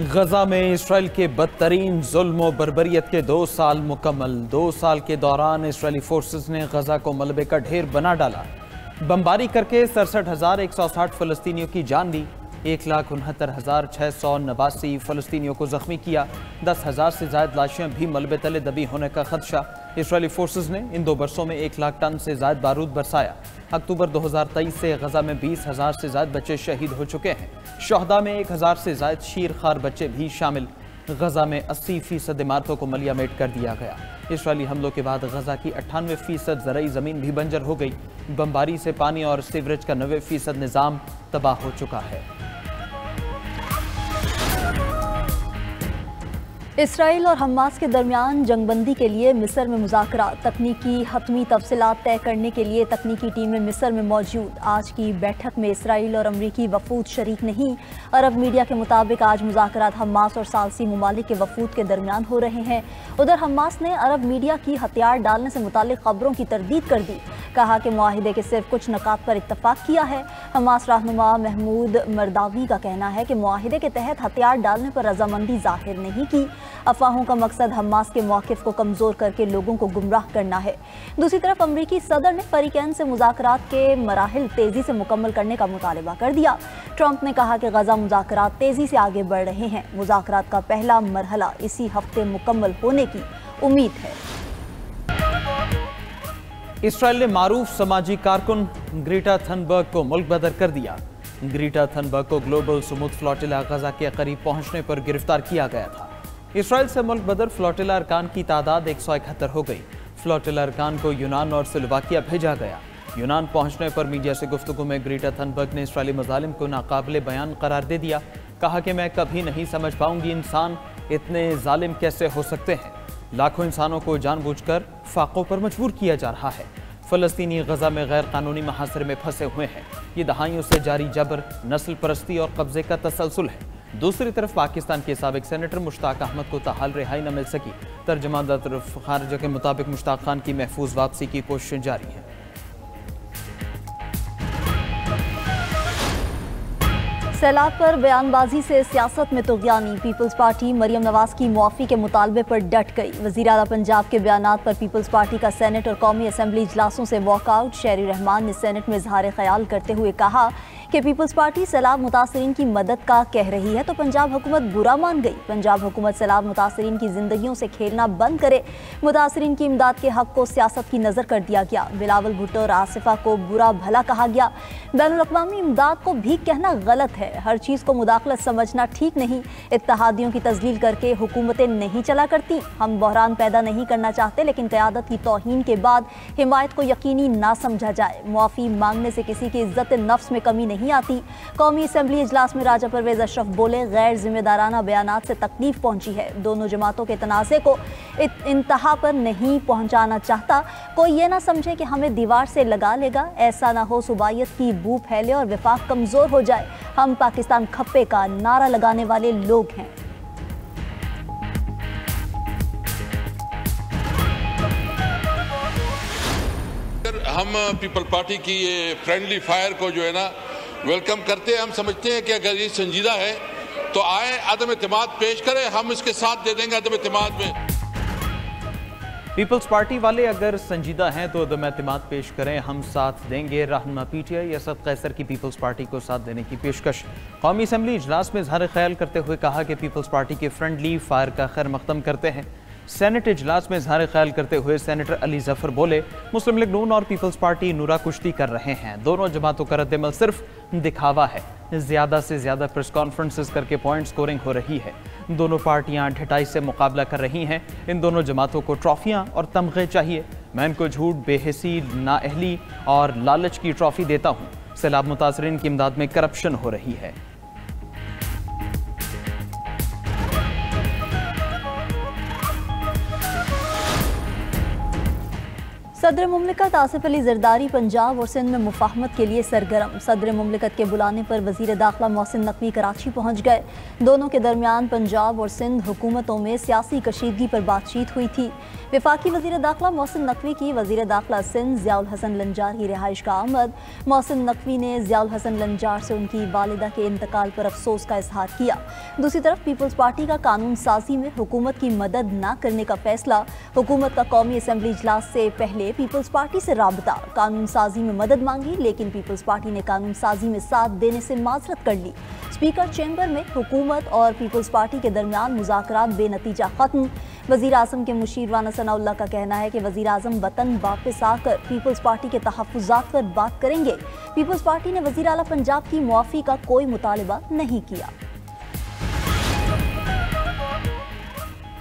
गजा में इसराइल के बदतरीन जुल्म और बर्बरियत के 2 साल मुकम्मल। 2 साल के दौरान इसराइली फोर्सेस ने गजा को मलबे का ढेर बना डाला। बमबारी करके 67,160 फलस्तीनियों की जान ली। 1,69,689 फलस्तीनियों को जख्मी किया। 10,000 से ज्यादा लाशें भी मलबे तले दबी होने का खदशा। इसराइली फोर्सेस ने इन 2 बरसों में 1 लाख टन से ज्यादा बारूद बरसाया। अक्टूबर 2023 से गजा में 20,000 से ज्यादा बच्चे शहीद हो चुके हैं। शहदा में 1,000 से ज्यादा शीरखार बच्चे भी शामिल। गजा में 80% इमारतों को मलियामेट कर दिया गया। इसराइली हमलों के बाद गजा की 98% ज़रई ज़मीन भी बंजर हो गई। बमबारी से पानी और सीवरेज का 90% निज़ाम तबाह हो चुका है। इसराइल और हमास के दरमियान जंगबंदी के लिए मिस्र में मुज़ाकरात। तकनीकी हतमी तफसीलात तय करने के लिए तकनीकी टीमें मिस्र में मौजूद। आज की बैठक में इसराइल और अमरीकी वफूद शरीक नहीं। अरब मीडिया के मुताबिक आज मुज़ाकरात हमास और सालसी ममालिक के वफूद के दरमियान हो रहे हैं। उधर हमास ने अरब मीडिया की हथियार डालने से मुतालिक खबरों की तरदीद कर दी। कहा कि मुआहिदे के सिर्फ कुछ नकात पर इत्तफाक किया है। हमास रहनुमा महमूद मरदावी का कहना है कि मुआहिदे के तहत हथियार डालने पर रजामंदी जाहिर नहीं की। अफवाहों का मकसद हमास के मौक़िफ़ को कमज़ोर करके लोगों को गुमराह करना है। दूसरी तरफ अमरीकी सदर ने फरीकैन से मुज़ाकरात के मराहिल तेज़ी से मुकम्मल करने का मुतालबा कर दिया। ट्रंप ने कहा कि गजा मुज़ाकरात तेज़ी से आगे बढ़ रहे हैं। मुज़ाकरात का पहला मरहला इसी हफ्ते मुकम्मल होने की उम्मीद है। इसराइल ने मारूफ समाजी कारकुन ग्रेटा थनबर्ग को मुल्क बदर कर दिया। ग्रेटा थनबर्ग को ग्लोबल सुमुद फ्लोटिला गजा के करीब पहुंचने पर गिरफ्तार किया गया था। इसराइल से मुल्क बदर फ्लोटिला अरकान की तादाद 171 हो गई। फ्लोटिला अरकान को यूनान और स्लोवाकिया भेजा गया। यूनान पहुंचने पर मीडिया से गुफ्तगू में ग्रेटा थनबर्ग ने इसराइली मजालिम को नाकाबिले बयान करार दे दिया। कहा कि मैं कभी नहीं समझ पाऊंगी इंसान इतने जालिम कैसे हो सकते हैं। लाखों इंसानों को जानबूझकर फाकों पर मजबूर किया जा रहा है। फलस्तीनी गजा में गैर कानूनी महासरे में फंसे हुए हैं। ये दहाइयों से जारी जबर, नस्ल परस्ती और कब्जे का तसलसल है। दूसरी तरफ पाकिस्तान के साबिक सेनेटर मुश्ताक अहमद को ताहाल रिहाई न मिल सकी। तर्जमान तरफ खारजा के मुताबिक मुश्ताक खान की महफूज वापसी की कोशिशें जारी हैं। सैलाब पर बयानबाजी से सियासत में तुग़यानी। पीपल्स पार्टी मरियम नवाज की मुआफ़ी के मुतालबे पर डट गई। वज़ीर आला पंजाब के बयानात पर पीपल्स पार्टी का सेनेट और कौमी असम्बली इजलासों से वॉकआउट। शहरी रहमान ने सेनेट में इजहार ख्याल करते हुए कहा कि पीपल्स पार्टी सैलाब मुतासरीन की मदद का कह रही है तो पंजाब हुकूमत बुरा मान गई। पंजाब हुकूमत सैलाब मुतासरीन की जिंदगियों से खेलना बंद करे। मुतासरीन की इमदाद के हक को सियासत की नज़र कर दिया गया। बिलावल भुट्टो और आसिफा को बुरा भला कहा गया। बैनुल-अक़वामी इमदाद को भी कहना गलत है। हर चीज़ को मुदाखलत समझना ठीक नहीं। इत्तेहादियों की तजलील करके हुकूमतें नहीं चला करती। हम बहरान पैदा नहीं करना चाहते, लेकिन क़यादत की तौहीन के बाद हिमायत को यकीनी ना समझा जाए। मुआफ़ी मांगने से किसी की इज्जत नफ्स में कमी नहीं आती। कौमी असम्बली इजलास में राजा परवेज अशरफ बोले, गैर जिम्मेदाराना बयानात से तकलीफ पहुंची है। दोनों जमातों के तनाज़े को इंतहा पर नहीं पहुंचाना चाहता। कोई ये ना समझे कि हमें दीवार से लगा लेगा। ऐसा ना हो सुबायत की बू फैले और विफाक कमज़ोर हो जाए। हम पाकिस्तान खप्पे का नारा लगाने वाले लोग हैं। हम पीपल पार्टी की ये फ्रेंडली फायर को जो है ना वेलकम करते हैं। हम समझते हैं कि अगर ये संजीदा है तो आए, अदम इत्तेमाद पेश करें, हम इसके साथ दे देंगे अदम इत्तेमाद में। पीपल्स पार्टी वाले अगर संजीदा हैं तो अदम एतमाद पेश करें, हम साथ देंगे। रहनुमा PTI असद कैसर की पीपल्स पार्टी को साथ देने की पेशकश। कौमी असम्बली इजलास में इजहार ख्याल करते हुए कहा कि पीपल्स पार्टी के फ्रेंडली फायर का खैर मकदम करते हैं। सेनेट इजलास में इजहार ख्याल करते हुए सेनेटर अली जफर बोले, मुस्लिम लीग नून और पीपल्स पार्टी नूरा कुश्ती कर रहे हैं। दोनों जमातों का रद्दमल सिर्फ दिखावा है। ज्यादा से ज्यादा प्रेस कॉन्फ्रेंसेस करके पॉइंट स्कोरिंग हो रही है। दोनों पार्टियां ढिठाई से मुकाबला कर रही हैं। इन दोनों जमातों को ट्रॉफियां और तमगे चाहिए। मैं इनको झूठ, बेहिसी, नाअहली और लालच की ट्रॉफी देता हूं। सैलाब मुतासरीन की इमदाद में करप्शन हो रही है। सदर मुमलिकत आसिफ अली जरदारी पंजाब और सिंध में मुफाहमत के लिए सरगर्म। सदर मुमलिकत के बुलाने पर वजीर दाखिला मोहसिन नकवी कराची पहुँच गए। दोनों के दरमियान पंजाब और सिंध हुकूमतों में सियासी कशीदगी पर बातचीत हुई थी। वफाकी वजीर दाखिला मोहसिन नकवी की वजीर दाखिला सिंध ज़ियाउल हसन लंजार की रिहाइश का आमद। मोहसिन नकवी ने ज़ियाउल हसन लंजार से उनकी वालिदा के इंतकाल पर अफसोस का इजहार किया। दूसरी तरफ पीपल्स पार्टी का कानून साजी में हुकूमत की मदद न करने का फैसला। हुकूमत का कौमी असम्बली इजलास से पहले पीपल्स पार्टी से राबता, कानून साजी में मदद मांगी, लेकिन पीपल्स पार्टी ने कानून साजी में साथ देने से माजरत कर ली। स्पीकर चैम्बर में हुकूमत और पीपल्स पार्टी के दरमियान मुज़ाकरात बेनतीजा खत्म। वज़ीर आज़म के मुशीर राना सनाउल्लाह का कहना है कि वज़ीर आज़म वतन वापस आकर पीपल्स पार्टी के तहफ़्फ़ुज़ात पर बात करेंगे। पीपल्स पार्टी ने वज़ीर आला पंजाब की मुआफ़ी का कोई मुतालिबा नहीं किया।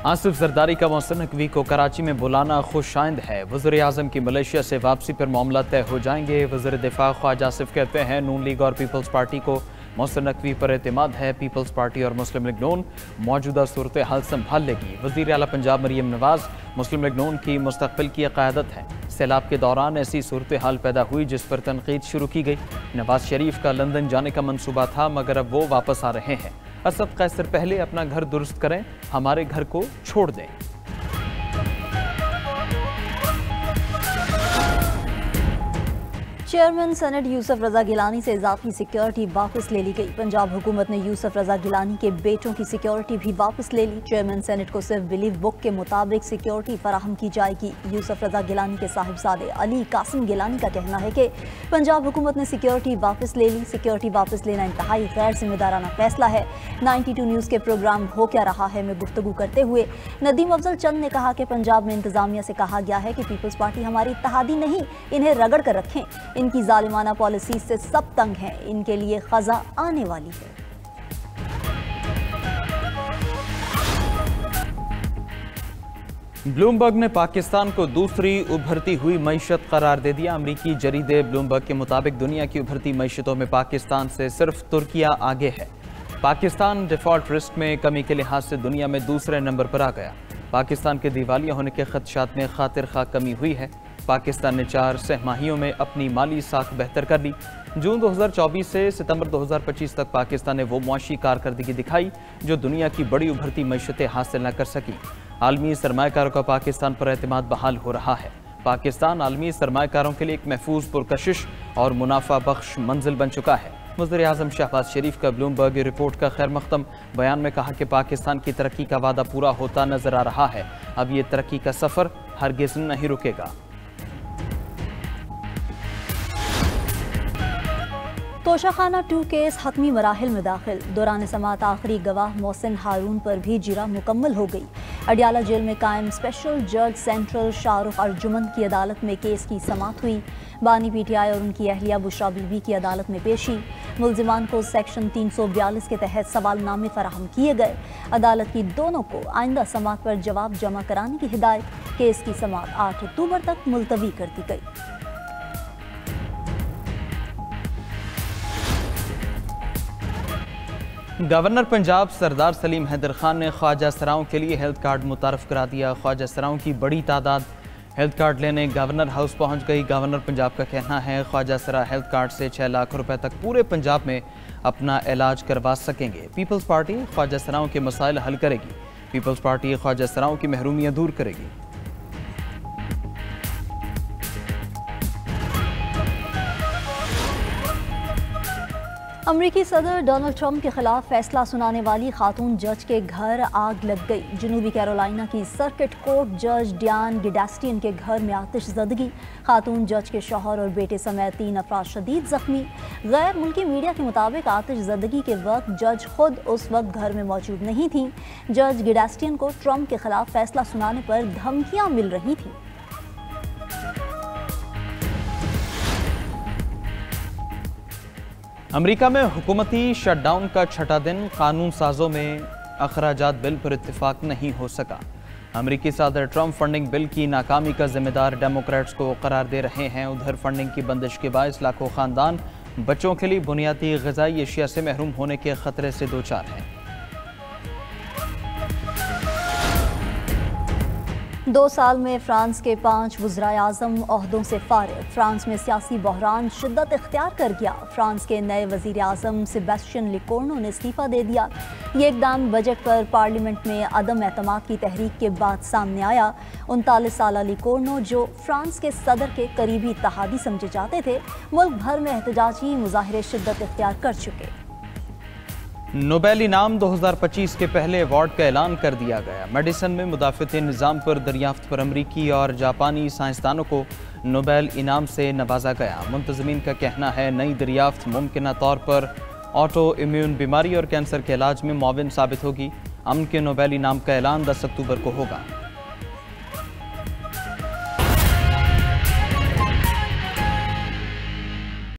आसिफ जरदारी का मोहसिन नकवी को कराची में बुलाना खुशाइंद है। वज़ीर आज़म की मलेशिया से वापसी पर मामला तय हो जाएंगे। वज़ीर दिफा ख्वाजा आसिफ कहते हैं नून लीग और पीपल्स पार्टी को मोहसिन नकवी पर एतमाद है। पीपल्स पार्टी और मुस्लिम लीग नून मौजूदा सूरत हाल संभाल लेगी। वज़ीर आला पंजाब मरियम नवाज मुस्लिम लीग नून की मुस्तक़बिल की क़यादत है। सैलाब के दौरान ऐसी सूरत हाल पैदा हुई जिस पर तनकीद शुरू की गई। नवाज शरीफ का लंदन जाने का मंसूबा था, मगर अब वो वापस आ रहे हैं। असद कैसर पहले अपना घर दुरुस्त करें, हमारे घर को छोड़ दें। चेयरमैन सेनेट यूसुफ रजा गिलानी से इजाफी सिक्योरिटी वापस ले ली गई। पंजाब हुकूमत ने यूसुफ रजा गिलानी के बेटों की सिक्योरिटी भी वापस ले ली। चेयरमैन सेनेट को सिर्फ बिलीव बुक के मुताबिक सिक्योरिटी फराहम की जाएगी। यूसुफ रजा गिलानी के साहिबजादे अली कासिम गिलानी का कहना है कि पंजाब हुकूमत ने सिक्योरिटी वापस ले ली। सिक्योरिटी वापस लेना इंतहाई गैर जिम्मेदाराना फैसला है। 92 न्यूज़ के प्रोग्राम हो क्या रहा है में गुफ्तगू करते हुए नदीम अफजल चंद ने कहा कि पंजाब में इंतजामिया से कहा गया है कि पीपल्स पार्टी हमारी इत्तेहादी नहीं, इन्हें रगड़ कर रखें। इनकी जालिमाना पॉलिसी से सब तंग हैं, इनके लिए खजा आने वाली है। ब्लूमबर्ग ने पाकिस्तान को दूसरी उभरती हुई मईशत करार दे दिया। अमरीकी जरीदे ब्लूमबर्ग के मुताबिक दुनिया की उभरती मईशतों में पाकिस्तान से सिर्फ तुर्किया आगे है। पाकिस्तान डिफॉल्ट रिस्क में कमी के लिहाज से दुनिया में दूसरे नंबर पर आ गया। पाकिस्तान के दिवालिया होने के खदशात में खातिर खा कमी हुई है। पाकिस्तान ने 4 सहमाहियों में अपनी माली साख बेहतर कर ली। जून 2024 से सितंबर 2025 तक पाकिस्तान ने वो मुआशी कारकर्दगी दिखाई जो दुनिया की बड़ी उभरती मईशतें हासिल न कर सकी। आलमी सरमायाकारों का पाकिस्तान पर एतमाद बहाल हो रहा है। पाकिस्तान आलमी सरमायाकारों के लिए एक महफूज, पुरकशिश और मुनाफा बख्श मंजिल बन चुका है। वज़ीर आज़म शहबाज शरीफ का ब्लूमबर्ग रिपोर्ट का खैर मख्तम बयान में कहा कि पाकिस्तान की तरक्की का वादा पूरा होता नजर आ रहा है। अब ये तरक्की का सफ़र हरगिज़ नहीं रुकेगा। तोशाखाना 2 केस हतमी मराहिल में दाखिल। दौरान समाअत आखिरी गवाह मोहसिन हारून पर भी जिरा मुकम्मल हो गई। अडियाला जेल में कायम स्पेशल जज सेंट्रल शाहरुख अर्जुमन की अदालत में केस की समाअत हुई। बानी पीटीआई और उनकी अहलिया बुशरा बीबी की अदालत में पेशी। मुल्जिमान को सेक्शन 342 के तहत सवालनामे फराहम किए गए। अदालत की दोनों को आइंदा समाअत पर जवाब जमा कराने की हिदायत। केस की समाअत 8 अक्टूबर तक मुलतवी कर दी गई। गवर्नर पंजाब सरदार सलीम हैदर खान ने ख्वाजा सराओं के लिए हेल्थ कार्ड मुतारफ करा दिया। ख्वाजा सराओं की बड़ी तादाद हेल्थ कार्ड लेने गवर्नर हाउस पहुंच गई। गवर्नर पंजाब का कहना है ख्वाजा सरा हेल्थ कार्ड से 6 लाख रुपए तक पूरे पंजाब में अपना इलाज करवा सकेंगे। पीपल्स पार्टी ख्वाजा सराओं के मसाइल हल करेगी। पीपल्स पार्टी ख्वाजा सराओं की महरूमियां दूर करेगी। अमरीकी सदर डोनाल्ड ट्रंप के खिलाफ फैसला सुनाने वाली खातून जज के घर आग लग गई। जनूबी कैरोलिना की सर्किट कोर्ट जज डियान गिडास्टियन के घर में आतिशज़दगी। खातून जज के शौहर और बेटे समेत 3 अफराद शदीद जख्मी। गैर मुल्की मीडिया के मुताबिक आतिशज़दगी के वक्त जज खुद उस वक्त घर में मौजूद नहीं थी। जज गिडास्टियन को ट्रंप के खिलाफ फैसला सुनाने पर धमकियां मिल रही थी। अमेरिका में हुकूमती शटडाउन का 6ठा दिन। कानून साजों में अखराजात बिल पर इत्तेफाक नहीं हो सका। अमेरिकी सदर ट्रंप फंडिंग बिल की नाकामी का जिम्मेदार डेमोक्रेट्स को करार दे रहे हैं। उधर फंडिंग की बंदिश के बायस लाखों खानदान बच्चों के लिए बुनियादी ग़िज़ाई अशिया से महरूम होने के खतरे से दो चार हैं। 2 साल में फ्रांस के 5 वज़राए आज़म ओहदों से फारिग। फ्रांस में सियासी बहरान शिद्दत इख्तियार कर गया। फ्रांस के नए वज़ीर आज़म सेबेस्टियन लिकोर्नो ने इस्तीफ़ा दे दिया। ये इक़दाम बजट पर पार्लियामेंट में अदम एतमाद की तहरीक के बाद सामने आया। 39 साला लिकोर्नो, जो फ्रांस के सदर के करीबी इत्तेहादी समझे जाते थे, मुल्क भर में एहतजाजी मुज़ाहिरे शिद्दत इख्तियार कर चुके। नोबेल इनाम 2025 के पहले अवार्ड का ऐलान कर दिया गया। मेडिसिन में मुदाफ़ाती निज़ाम पर दरियाफ्त पर अमरीकी और जापानी साइंसदानों को नोबेल इनाम से नवाजा गया। मुंतज़मीन का कहना है नई दरियाफ्त मुमकिन तौर पर ऑटो इम्यून बीमारी और कैंसर के इलाज में मुआविन साबित होगी। अमन के नोबेल इनाम का ऐलान 10 अक्टूबर को होगा।